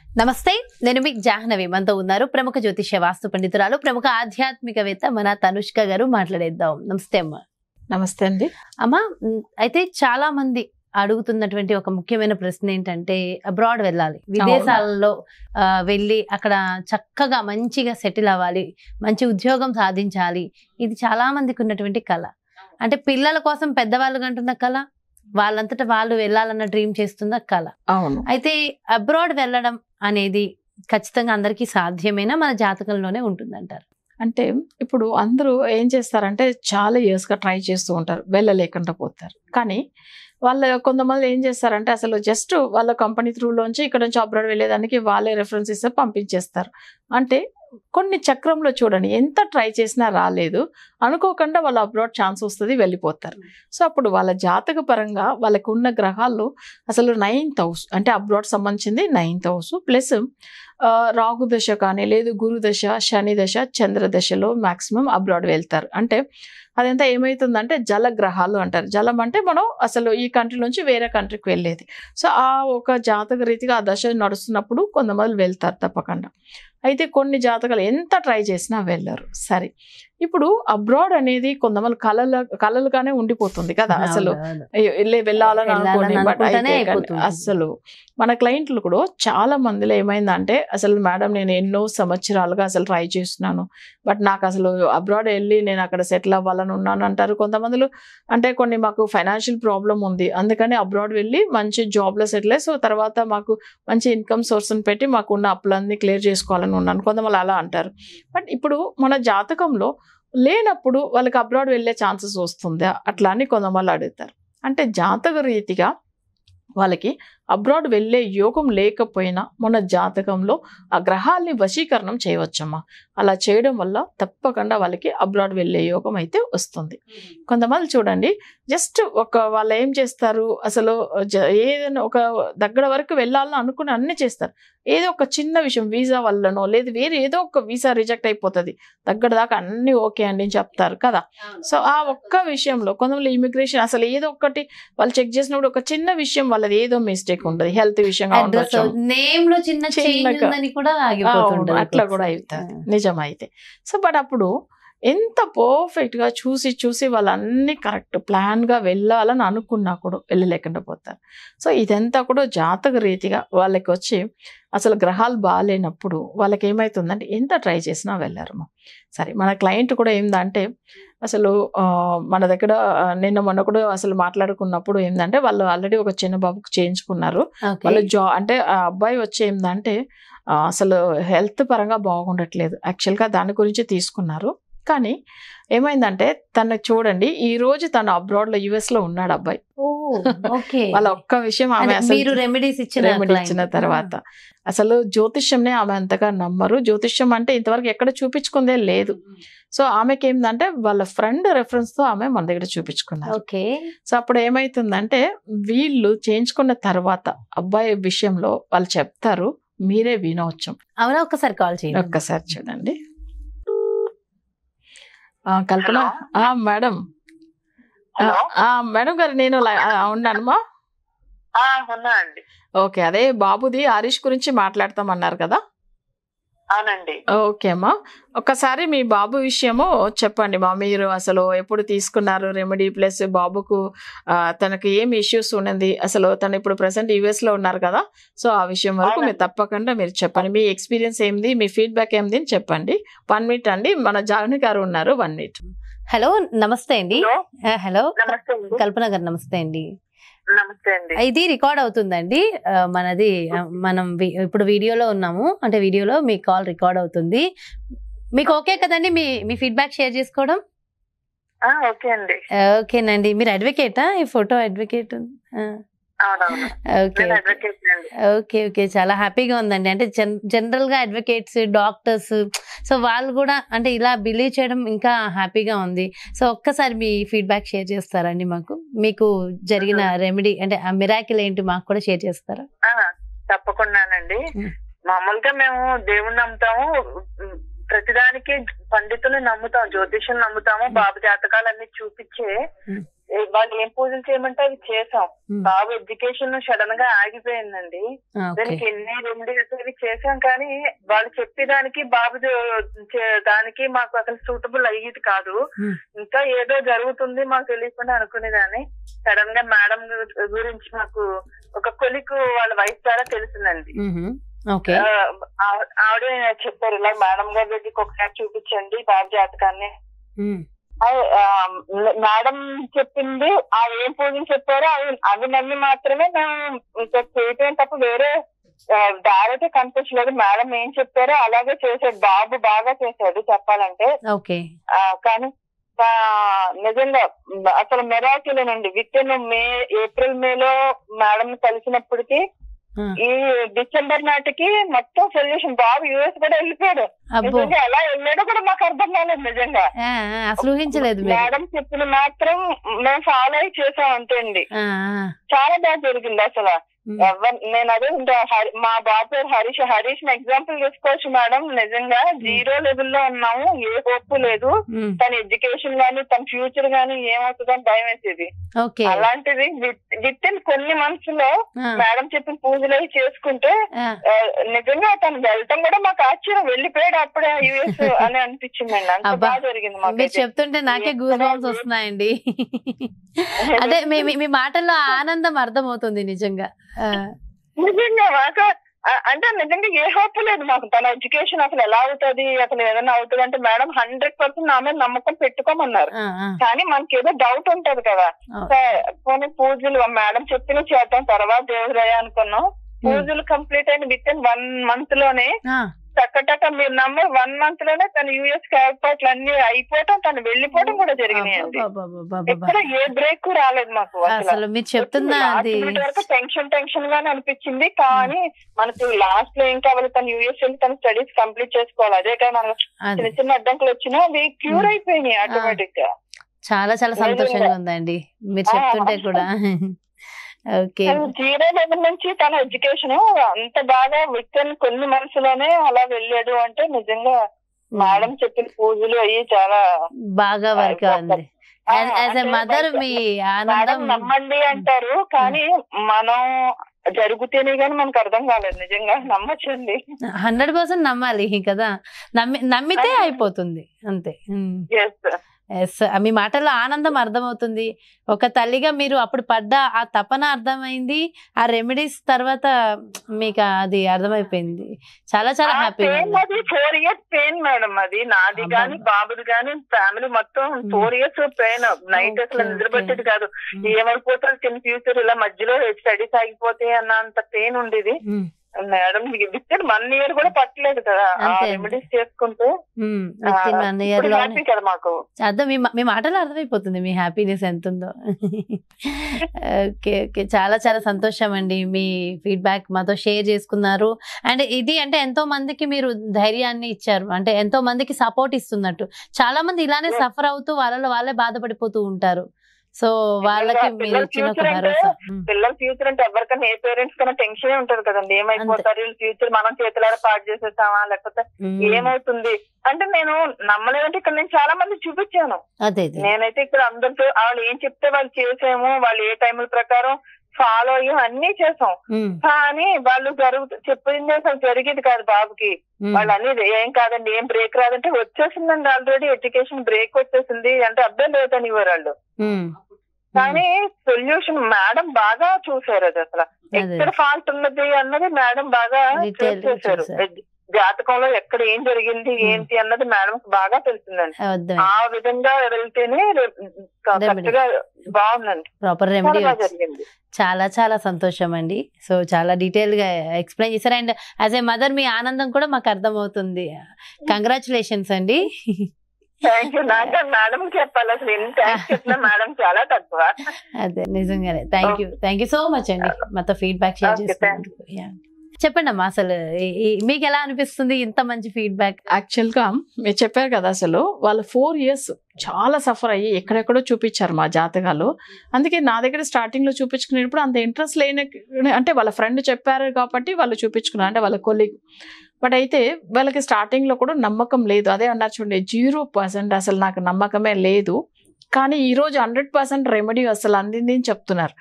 నమస్తే, నేను మీ జాహ్నవి. మనతో ఉన్నారు ప్రముఖ జ్యోతిష్య వాస్తు పండితురాలు, ప్రముఖ ఆధ్యాత్మికవేత్త మన తనుష్క గారు. మాట్లాడేద్దాం. నమస్తే అమ్మ. నమస్తే అండి. అమ్మ, అయితే చాలా మంది అడుగుతున్నటువంటి ఒక ముఖ్యమైన ప్రశ్న ఏంటంటే, అబ్రాడ్ వెళ్ళాలి, విదేశాలలో వెళ్ళి అక్కడ చక్కగా మంచిగా సెటిల్ అవ్వాలి, మంచి ఉద్యోగం సాధించాలి. ఇది చాలా మందికి ఉన్నటువంటి కళ. అంటే పిల్లల కోసం పెద్దవాళ్ళు అంటున్న కళ, వాళ్ళంతటా వాళ్ళు వెళ్ళాలన్న డ్రీమ్ చేస్తున్న కళ. అవును. అయితే అబ్రాడ్ వెళ్ళడం అనేది ఖచ్చితంగా అందరికీ సాధ్యమేనా, మన జాతకంలోనే ఉంటుందంటారు? అంటే ఇప్పుడు అందరూ ఏం చేస్తారంటే చాలా ఇయర్స్గా ట్రై చేస్తూ ఉంటారు, వెళ్ళలేకుండా పోతారు. కానీ కొంతమంది ఏం చేస్తారంటే అసలు జస్ట్ వాళ్ళ కంపెనీ త్రూలోంచి ఇక్కడ నుంచి అబ్రాడ్ వెళ్ళేదానికి వాళ్ళే రెఫరెన్స్ ఇస్తే పంపించేస్తారు. అంటే కొన్ని చక్రంలో చూడండి, ఎంత ట్రై చేసినా రాలేదు, అనుకోకుండా వాళ్ళ అబ్రాడ్ ఛాన్స్ వస్తుంది, వెళ్ళిపోతారు. సో అప్పుడు వాళ్ళ జాతక పరంగా వాళ్ళకు ఉన్న గ్రహాలు అసలు 9th హౌస్ అంటే అబ్రాడ్ సంబంధించింది 9th హౌస్ ప్లస్ రాహు దశ కానీ లేదు గురు దశ, శని దశ, చంద్ర దశలో మాక్సిమం అబ్రాడ్ వెళ్తారు. అంటే అదంతా ఏమవుతుందంటే జల గ్రహాలు అంటారు. జలం అంటే మనం అసలు ఈ కంట్రీ నుంచి వేరే కంట్రీకి వెళ్ళేది. సో ఆ ఒక జాతక రీతిగా ఆ దశ నడుస్తున్నప్పుడు కొంతమంది వెళ్తారు తప్పకుండా. అయితే కొన్ని జాతకాలు ఎంత ట్రై చేసినా వెళ్ళరు. సరే, ఇప్పుడు అబ్రాడ్ అనేది కొంతమంది కళలుగానే ఉండిపోతుంది కదా. అసలు వెళ్ళాలని అనుకోండి, బట్ అయితే అసలు మన క్లయింట్లు కూడా చాలా మందిలో ఏమైందంటే, అసలు మేడం నేను ఎన్నో సంవత్సరాలుగా అసలు ట్రై చేస్తున్నాను, బట్ నాకు అసలు అబ్రాడ్ వెళ్ళి నేను అక్కడ సెటిల్ అవ్వాలని ఉన్నాను అంటారు. కొంతమందిలో అంటే కొన్ని మాకు ఫైనాన్షియల్ ప్రాబ్లం ఉంది, అందుకని అబ్రాడ్ వెళ్ళి మంచి జాబ్లో సెటిల్ అయ్యి, సో తర్వాత మాకు మంచి ఇన్కమ్ సోర్స్ని పెట్టి మాకున్న అప్పులన్నీ క్లియర్ చేసుకోవాలని ఉన్నాను, కొంతమంది అలా అంటారు. బట్ ఇప్పుడు మన జాతకంలో లేనప్పుడు వాళ్ళకి అబ్రాడ్ వెళ్ళే ఛాన్సెస్ వస్తుందా అట్లా అని కొంతమంది అడుగుతారు. అంటే జాతక రీతిగా వాళ్ళకి అబ్రాడ్ వెళ్ళే యోగం లేకపోయినా మన జాతకంలో ఆ గ్రహాల్ని వశీకరణం చేయవచ్చమ్మా. అలా చేయడం వల్ల తప్పకుండా వాళ్ళకి అబ్రాడ్ వెళ్ళే యోగం అయితే వస్తుంది. కొంతమంది చూడండి, జస్ట్ వాళ్ళు ఏం చేస్తారు, అసలు ఏదైనా ఒక దగ్గర వరకు వెళ్ళాలని అనుకుని అన్ని చేస్తారు, ఏదో ఒక చిన్న విషయం వీసా వల్లనో లేదు వేరే ఏదో ఒక వీసా రిజెక్ట్ అయిపోతుంది, దగ్గర దాకా అన్ని ఓకే అండి అని చెప్తారు కదా. సో ఆ ఒక్క విషయంలో కొంతమంది ఇమిగ్రేషన్ అసలు ఏదో ఒకటి వాళ్ళు చెక్ చేసినప్పుడు ఒక చిన్న విషయం వాళ్ళది ఏదో మిస్టేక్ ఉంటుంది, హెల్త్ విషయం అట్లా కూడా అవుతారు నిజమైతే. సో బట్ అప్పుడు ఎంత పర్ఫెక్ట్ గా చూసి వాళ్ళన్నీ కరెక్ట్ ప్లాన్ గా వెళ్ళాలని అనుకున్నా కూడా వెళ్ళలేకుండా పోతారు. సో ఇదంతా కూడా జాతక రీతిగా వాళ్ళకి వచ్చి అసలు గ్రహాలు బాగాలేనప్పుడు వాళ్ళకి ఏమవుతుందంటే ఎంత ట్రై చేసినా వెళ్ళారు. సరే, మన క్లయింట్ కూడా ఏందంటే అసలు మన దగ్గర నిన్న మొన్న కూడా అసలు మాట్లాడుకున్నప్పుడు ఏంటంటే వాళ్ళు ఆల్రెడీ ఒక చిన్న బాబుకి చేయించుకున్నారు. వాళ్ళు అంటే ఆ అబ్బాయి వచ్చి ఏంటంటే అసలు హెల్త్ పరంగా బాగుండట్లేదు, యాక్చువల్గా దాని గురించి తీసుకున్నారు. కానీ ఏమైందంటే తను చూడండి, ఈ రోజు తను అబ్రాడ్ లో యుఎస్ లో ఉన్నాడు అబ్బాయి. వాళ్ళ ఒక్క విషయం ఆమె అసలు రెమెడీస్ ఇచ్చిన తర్వాత అసలు జ్యోతిష్యంనే ఆమె అంతగా నమ్మరు. జ్యోతిష్యం అంటే ఇంతవరకు ఎక్కడ చూపించుకుందే లేదు. సో ఆమెకి ఏంటంటే వాళ్ళ ఫ్రెండ్ రెఫరెన్స్ తో ఆమె మన దగ్గర చూపించుకున్నారు. సో అప్పుడు ఏమైతుందంటే వీళ్ళు చేయించుకున్న తర్వాత అబ్బాయి విషయంలో వాళ్ళు చెప్తారు, మీరే వినవచ్చు. అవునా, ఒక్కసారి కాల్ చేయండి. ఒక్కసారి చూడండి. కల్పన మేడం, మేడం గారు నేను ఉన్నానమ్మా. ఓకే, అదే బాబుది హరీష్ గురించి మాట్లాడతామన్నారు కదా. అవునండి. ఓకే అమ్మా, ఒక్కసారి మీ బాబు విషయము చెప్పండి మా. మీరు అసలు ఎప్పుడు తీసుకున్నారు రెమెడీ, ప్లస్ బాబుకు తనకి ఏమి ఇష్యూస్ ఉన్నది, అసలు తను ఇప్పుడు ప్రెసెంట్ యుఎస్ లో ఉన్నారు కదా, సో ఆ విషయం వరకు మీరు తప్పకుండా మీరు చెప్పండి. మీ ఎక్స్పీరియన్స్ ఏంది, మీ ఫీడ్బ్యాక్ ఏంది అని చెప్పండి. 1 minute అండి, మన జాహ్నవి గారు ఉన్నారు. 1 minute. హలో, నమస్తే అండి. హలో కల్పన గారు, నమస్తే అండి. ఇది రికార్డ్ అవుతుందండి మనది. మనం ఇప్పుడు వీడియోలో ఉన్నాము, అంటే వీడియోలో మీ కాల్ రికార్డ్ అవుతుంది. మీకు ఓకే కదండి మీ ఫీడ్బ్యాక్ షేర్ చేసుకోవడం? ఓకేనండి. మీరు అడ్వకేటా? ఈ ఫోటో అడ్వకేట్. ఓకే ఓకే, చాలా హ్యాపీగా ఉందండి. అంటే జనరల్ గా అడ్వకేట్స్, డాక్టర్స్, సో వాళ్ళు కూడా అంటే ఇలా బిలీవ్ చేయడం ఇంకా హ్యాపీగా ఉంది. సో ఒక్కసారి మీ ఫీడ్బ్యాక్ షేర్ చేస్తారండి మాకు, మీకు జరిగిన రెమెడీ అంటే ఆ మిరాకిల్ ఏంటి మాకు కూడా షేర్ చేస్తారా? తప్పకుండానండి. మామూలుగా మేము దేవుణ్ణి నమ్ముతాము, ప్రతిదానికి పండితుల్ని నమ్ముతాం, జ్యోతిష్యం నమ్ముతాము, బాబు జాతకాలన్నీ చూపించే వాళ్ళు ఏం పూజలు చేయమంటే అవి చేసాం. బాబు ఎడ్యుకేషన్ సడన్ గా ఆగిపోయిందండి. దానికి ఎన్ని రెమెడీస్ అవి చేసాం, కానీ వాళ్ళు చెప్పేదానికి బాబు దానికి మాకు అసలు సూటబుల్ అయ్యేది కాదు. ఇంకా ఏదో జరుగుతుంది మాకు తెలియకుండా అనుకునేదాన్ని. సడన్ గా మేడం గురించి మాకు ఒక కొలిక్ వాళ్ళ వైఫ్ ద్వారా తెలిసిందండి. ఆవిడ చెప్పారు, ఇలా మేడం గారి దగ్గరికి ఒకసారి చూపించండి బాబు జాతకాన్ని. మేడం చెప్పింది ఆ ఏం పూజలు చెప్పారో అవి నమ్మి మాత్రమే మేము చేయటం తప్ప వేరే దారి అయితే కనిపించలేదు. మేడం ఏం చెప్పారో అలాగే చేశాడు. బాబు బాగా చేశాడు చెప్పాలంటే. కానీ నిజంగా అసలు మెరాకిలేనండి. విత్ ఇన్ ఏప్రిల్ మేలో మేడం కలిసినప్పటికీ ఈ డిసెంబర్ నాటికి మొత్తం సొల్యూషన్. బాబు యూఎస్ కూడా వెళ్ళిపోయాడు. ఎలా వెళ్ళాడో కూడా మాకు అర్థం కాలేదు నిజంగా. అసలు ఊహించలేదు. మేడం చెప్పిన మాత్రం మేము ఫాలో అయి చేసాం అంతే అండి. చాలా బాగా జరిగింది అసలు. నేను అదే మా బాబు పేరు హరీష్. హరీష్ ని ఎగ్జాంపుల్ తీసుకోవచ్చు మేడం. నిజంగా 0 లెవెల్లో ఉన్నాము, ఏ హోప్ లేదు. తన ఎడ్యుకేషన్ గానీ తన ఫ్యూచర్ గానీ ఏమవుతుందని భయం వేసేది. అలాంటిది విత్ ఇన్ కొన్ని మంత్స్ లో మేడం చెప్పిన పూజలు అవి చేసుకుంటే నిజంగా తను వెళ్ళటం కూడా మాకు ఆశ్చర్యం. వెళ్ళిపోయాడు అప్పుడే యుఎస్ అని అనిపించిందండి. అంత బాగా జరిగింది మాకు. చెప్తుంటే నాకే గూస్ బంప్స్ వస్తున్నాయండి. అదే మీ మాటల్లో ఆనందం అర్థమవుతుంది నిజంగా. నిజంగా మాకు అంటే నిజంగా ఏ హోప్ లేదు మాకు. తన ఎడ్యుకేషన్ అసలు ఎలా అవుతుంది, అసలు ఏదైనా అవుతుంది అంటే మేడం 100% నా మీద నమ్మకం పెట్టుకోమన్నారు. కానీ మనకి ఏదో డౌట్ ఉంటది కదా. కొన్ని పూజలు మేడం చెప్పిన చేద్దాం, తర్వాత దేవుడయ్యా అనుకున్నాం. పూజలు కంప్లీట్ అయిన విత్ ఇన్ 1 month లోనే టక్క మీరు నమ్మే 1 month లోనే తన యూఎస్ ఏర్పాట్లు అన్ని అయిపోవటం, తను వెళ్ళిపోవటం కూడా జరిగినాయండి. ఎక్కడ ఏ బ్రేక్ రాలేదు మాకు. అసలు మీరు చెప్తున్నా టెన్షన్ గానే అనిపించింది. కానీ మనకు లాస్ట్ లో ఏం కావాలి, తను యూఎస్ వెళ్ళి తన స్టడీస్ కంప్లీట్ చేసుకోవాలి. అదే కానీ మనకు చిన్న చిన్న అడ్డంకులు వచ్చినా అవి క్యూర్ అయిపోయినాయి ఆటోమేటిక్ గా. చాలా చాలా సంతోషంగా ఉందండి మీరు చెప్తుంటే కూడా. 0 లెవెల్ నుంచి తన ఎడ్యుకేషన్ అంత బాగా విత్ ఇన్ కొన్ని months లోనే అలా వెళ్ళాడు అంటే నిజంగా మేడం చెప్పిన పూజలు అయ్యి చాలా బాగా వర్క్ అయింది. మదర్ మీ ఆనందం నమ్మండి అంటారు, కానీ మనం జరుగుతేనే గానీ మనకు అర్థం కాలేదు. నిజంగా నమ్మచ్చండి. 100% నమ్మాలి కదా. నమ్మితే అయిపోతుంది అంతే. మీ మాటల్లో ఆనందం అర్థమవుతుంది. ఒక తల్లిగా మీరు అప్పుడు పడ్డ ఆ తపన అర్థమైంది. ఆ రెమెడీస్ తర్వాత మీకు అది అర్థమైపోయింది. చాలా చాలా హ్యాపీ. 4 years pain madam. అది నాది గాని బాబుది గాని ఫ్యామిలీ మొత్తం 4 years పెయిన్. నైట్ అసలు నిద్రపట్టేది కాదు. ఏమైపోతుంది చిన్న ఫ్యూచర్, ఇలా మధ్యలో స్టడీస్ ఆగిపోతాయి అన్నంత పెయిన్ ఉండేది మేడం. విత్ ఇన్ 1 year కూడా పట్టలేదు కదా రెమెడీస్ చేసుకుంటూ. కదా మాకు అర్థం మీ మాటలో అర్థమైపోతుంది మీ హ్యాపీనెస్ ఎంత ఉందో. ఓకే ఓకే, చాలా చాలా సంతోషం అండి. మీ ఫీడ్బ్యాక్ మాతో షేర్ చేసుకున్నారు. అండ్ ఇది అంటే ఎంతో మందికి మీరు ధైర్యాన్ని ఇచ్చారు. అంటే ఎంతో మందికి సపోర్ట్ ఇస్తున్నట్టు. చాలా మంది ఇలానే సఫర్ అవుతూ వాళ్ళలో వాళ్ళే బాధపడిపోతూ ఉంటారు. సో వాళ్ళకి పిల్లల ఫ్యూచర్ అంటే ఎవరికైనా ఏ పేరెంట్స్ కన్నా టెన్షన్ ఉంటది కదండి. ఏమైపోతారు వీళ్ళ ఫ్యూచర్, మనం చేతులారా పాటు చేసేస్తామా లేకపోతే ఏమవుతుంది అంటే. నేను నమ్మలేదంటే ఇక్కడ నేను చాలా మంది చూపించాను. నేనైతే ఇక్కడ అందరితో వాళ్ళు ఏం చెప్తే వాళ్ళు చేసాము, వాళ్ళు ఏ టైముల ప్రకారం ఫాలో అయ్యి అన్ని చేసాం. కానీ వాళ్ళు చెప్పింది అసలు జరిగేది కాదు బాబుకి. వాళ్ళు అనేది ఏం కాదండి, ఏం బ్రేక్ రాదంటే వచ్చేసిందండి. ఆల్రెడీ ఎడ్యుకేషన్ బ్రేక్ వచ్చేసింది అంటే అర్థం లేదని వాళ్ళు. కానీ సొల్యూషన్ మేడం బాగా చూసారు. అది అసలు ఎక్కడ ఫాల్ట్ ఉన్నది అన్నది మేడం బాగా చేశారు. జాతకంలో ఎక్కడ ఏం జరిగింది ఏంటి అన్నది మేడం బాగా తెలిసిందండి. ఆ విధంగా వెళ్తేనే కరెక్ట్గా బాగుందండి. ప్రాపర్ రెమెడీ జరిగింది. చాలా చాలా సంతోషం అండి. సో చాలా డీటెయిల్ గా ఎక్స్ప్లెయిన్ చేశారు. అండ్ యాజ్ ఏ మదర్ మీ ఆనందం కూడా మాకు అర్థమవుతుంది. కంగ్రాచులేషన్స్ అండి. మేడం చెప్పాలి అసలు ఎన్ని థ్యాంక్స్ చెప్పినా మేడం చాలా తక్కువ. అదే నిజంగానే. థ్యాంక్ యూ సో మచ్ అండి మాతో ఫీడ్బ్యాక్ షేర్ చేసుకున్నందుకు. చెప్పండి అమ్మా, అసలు మీకు ఎలా అనిపిస్తుంది ఇంత మంచి ఫీడ్బ్యాక్? యాక్చువల్ గా మీరు చెప్పారు కదా, అసలు వాళ్ళు 4 years చాలా సఫర్ అయ్యి ఎక్కడెక్కడో చూపించారు మా జాతకాలు. అందుకే నా దగ్గర స్టార్టింగ్ లో చూపించుకునేటప్పుడు అంత ఇంట్రెస్ట్ లేని, అంటే వాళ్ళ ఫ్రెండ్ చెప్పారు కాబట్టి వాళ్ళు చూపించుకున్నారు, అంటే వాళ్ళ కొలీగ్. బట్ అయితే వాళ్ళకి స్టార్టింగ్ లో కూడా నమ్మకం లేదు. అదే అన్నారు చూడండి, 0% అసలు నాకు నమ్మకమే లేదు. కానీ ఈ రోజు 100% రెమెడీ అసలు అందింది అని చెప్తున్నారు.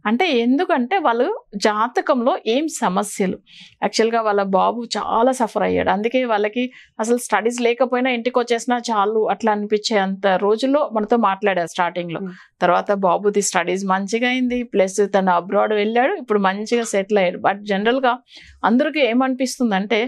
అంటే ఎందుకంటే వాళ్ళు జాతకంలో ఏం సమస్యలు, యాక్చువల్గా వాళ్ళ బాబు చాలా సఫర్ అయ్యాడు, అందుకే వాళ్ళకి అసలు స్టడీస్ లేకపోయినా ఇంటికి వచ్చేసినా చాలు అట్లా అనిపించే అంత రోజుల్లో మనతో మాట్లాడారు స్టార్టింగ్ లో. తర్వాత బాబుది స్టడీస్ మంచిగా అయింది, ప్లస్ తను అబ్రాడ్ వెళ్ళాడు, ఇప్పుడు మంచిగా సెటిల్ అయ్యాడు. బట్ జనరల్ గా అందరికీ ఏమనిపిస్తుంది అంటే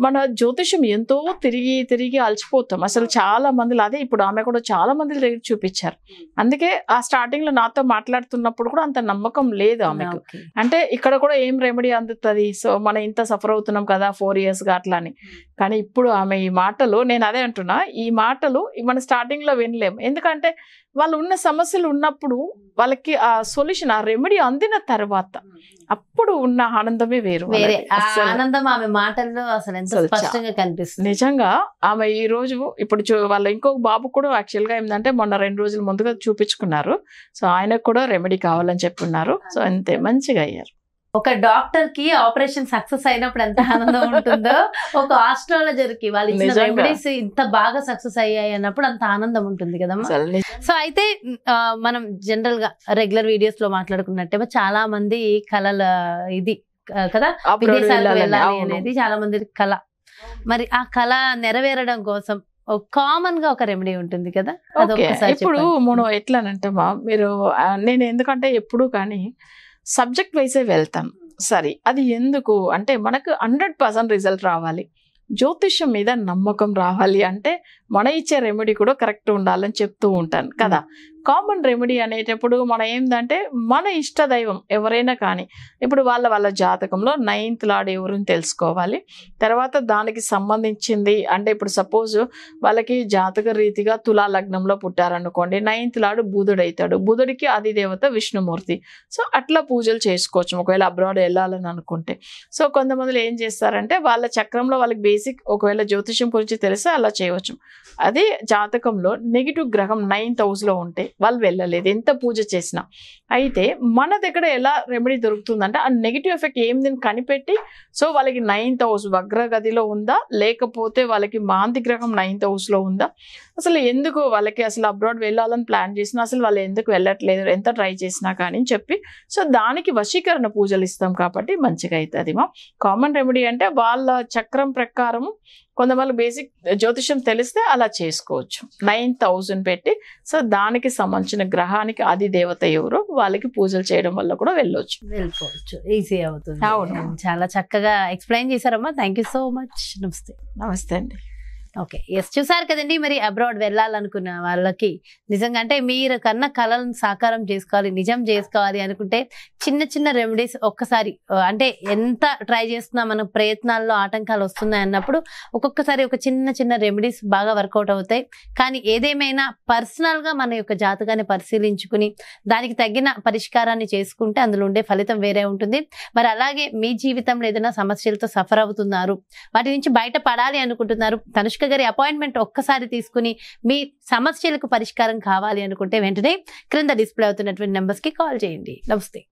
మన జ్యోతిషం ఎంతో తిరిగి తిరిగి అలసిపోతాం అసలు. చాలా మంది అదే ఇప్పుడు ఆమె కూడా చాలా మంది దగ్గర చూపించారు. అందుకే ఆ స్టార్టింగ్ లో నాతో మాట్లాడుతున్నప్పుడు కూడా అంత నమ్మకం లేదు ఆమెకు. అంటే ఇక్కడ కూడా ఏం రెమెడీ అందుతుంది, సో మనం ఇంత సఫర్ అవుతున్నాం కదా 4 years గా అట్లా అని. కానీ ఇప్పుడు ఆమె ఈ మాటలు, నేను అదే అంటున్నా, ఈ మాటలు మన స్టార్టింగ్ లో వినలేము. ఎందుకంటే వాళ్ళు ఉన్న సమస్యలు ఉన్నప్పుడు వాళ్ళకి ఆ సొల్యూషన్, ఆ రెమెడీ అందిన తర్వాత అప్పుడు ఉన్న ఆనందమే వేరు. ఆనందం ఆమె మాటల్లో అసలు ఎంత స్పష్టంగా కనిపిస్తుంది. నిజంగా ఆమె ఈ రోజు ఇప్పుడు వాళ్ళ ఇంకొక బాబు కూడా యాక్చువల్ గా ఏంటంటే మొన్న 2 రోజుల ముందుగా చూపించుకున్నారు. సో ఆయనకు కూడా రెమెడీ కావాలని చెప్పున్నారు. సో అంతే మంచిగా అయ్యారు. ఒక డాక్టర్ కి ఆపరేషన్ సక్సెస్ అయినప్పుడు ఎంత ఆనందం ఉంటుందో, ఒక ఆస్ట్రాలజర్ కి వాళ్ళు ఇచ్చిన రెమెడీస్ ఇంత బాగా సక్సెస్ అయ్యాయి అన్నప్పుడు అంత ఆనందం ఉంటుంది కదమ్మా. సో అయితే మనం జనరల్ గా రెగ్యులర్ వీడియోస్ లో మాట్లాడుకున్నట్టే చాలా మంది కళల ఇది కదా, విదేశాలకు వెళ్ళాలి అనేది చాలా మంది కళ. మరి ఆ కళ నెరవేరడం కోసం కామన్ గా ఒక రెమెడీ ఉంటుంది కదా. ఇప్పుడు మనం ఎట్లానంటమ్మా మీరు, నేను ఎందుకంటే ఎప్పుడు కానీ సబ్జెక్ట్ వైజే వెళ్తాను. సరే అది ఎందుకు అంటే మనకు 100% రిజల్ట్ రావాలి, జ్యోతిష్యం మీద నమ్మకం రావాలి అంటే మన ఇచ్చే రెమెడీ కూడా కరెక్ట్ ఉండాలని చెప్తూ ఉంటాను కదా. కామన్ రెమెడీ అనేటప్పుడు మనం ఏంటంటే మన ఇష్ట దైవం ఎవరైనా కానీ, ఇప్పుడు వాళ్ళ జాతకంలో 9th లార్డ్ ఎవరిని తెలుసుకోవాలి. తర్వాత దానికి సంబంధించింది అంటే ఇప్పుడు సపోజ్ వాళ్ళకి జాతక రీతిగా తులా లగ్నంలో పుట్టారనుకోండి, 9th లార్డ్ బుధుడు అవుతాడు, బుధుడికి ఆది దేవత విష్ణుమూర్తి. సో అట్లా పూజలు చేసుకోవచ్చు ఒకవేళ అబ్రాడ్ వెళ్ళాలని అనుకుంటే. సో కొంతమంది ఏం చేస్తారంటే వాళ్ళ చక్రంలో వాళ్ళకి బేసిక్ ఒకవేళ జ్యోతిషం గురించి తెలిస్తే అలా చేయవచ్చు. అదే జాతకంలో నెగిటివ్ గ్రహం 9th house లో ఉంటే వాళ్ళు వెళ్ళలేదు ఎంత పూజ చేసినా. అయితే మన దగ్గర ఎలా రెమెడీ దొరుకుతుందంటే ఆ నెగిటివ్ ఎఫెక్ట్ ఏంది కనిపెట్టి, సో వాళ్ళకి 9th house వగ్రగదిలో ఉందా, లేకపోతే వాళ్ళకి మాంది గ్రహం 9th house లో ఉందా, అసలు ఎందుకు వాళ్ళకి అసలు అబ్రాడ్ వెళ్ళాలని ప్లాన్ చేసినా అసలు వాళ్ళు ఎందుకు వెళ్ళట్లేదు, ఎంత ట్రై చేసినా కానీ చెప్పి, సో దానికి వశీకరణ పూజలు ఇస్తాం కాబట్టి మంచిగా అవుతుంది. మా కామన్ రెమెడీ అంటే వాళ్ళ చక్రం ప్రకారం కొంతమంది బేసిక్ జ్యోతిషం తెలిస్తే అలా చేసుకోవచ్చు 9,000 పెట్టి. సో దానికి సంబంధించిన గ్రహానికి ఆది దేవత ఎవరో వాళ్ళకి పూజలు చేయడం వల్ల కూడా వెళ్ళిపోవచ్చు, ఈజీ అవుతుంది. అవును, చాలా చక్కగా ఎక్స్ప్లెయిన్ చేశారమ్మా. Thank you so much. నమస్తే. నమస్తే అండి. ఓకే, ఎస్, చూసారు కదండి. మరి అబ్రాడ్ వెళ్ళాలనుకున్న వాళ్ళకి నిజంగా అంటే మీరు కన్నా కళలను సాకారం చేసుకోవాలి, నిజం చేసుకోవాలి అనుకుంటే చిన్న చిన్న రెమెడీస్ ఒక్కసారి అంటే ఎంత ట్రై చేస్తున్నా మన ప్రయత్నాల్లో ఆటంకాలు వస్తున్నాయి అన్నప్పుడు ఒక్కొక్కసారి ఒక చిన్న చిన్న రెమెడీస్ బాగా వర్కౌట్ అవుతాయి. కానీ ఏదేమైనా పర్సనల్గా మన యొక్క జాతకాన్ని పరిశీలించుకుని దానికి తగిన పరిష్కారాన్ని చేసుకుంటే అందులో ఉండే ఫలితం వేరే ఉంటుంది. మరి అలాగే మీ జీవితంలో ఏదైనా సమస్యలతో సఫర్ అవుతున్నారు, వాటి నుంచి బయటపడాలి అనుకుంటున్నారు, తనుష్క గారి అపాయింట్మెంట్ ఒక్కసారి తీసుకుని మీ సమస్యలకు పరిష్కారం కావాలి అనుకుంటే వెంటనే క్రింద డిస్ప్లే అవుతున్నటువంటి నెంబర్స్ కి కాల్ చేయండి. నమస్తే.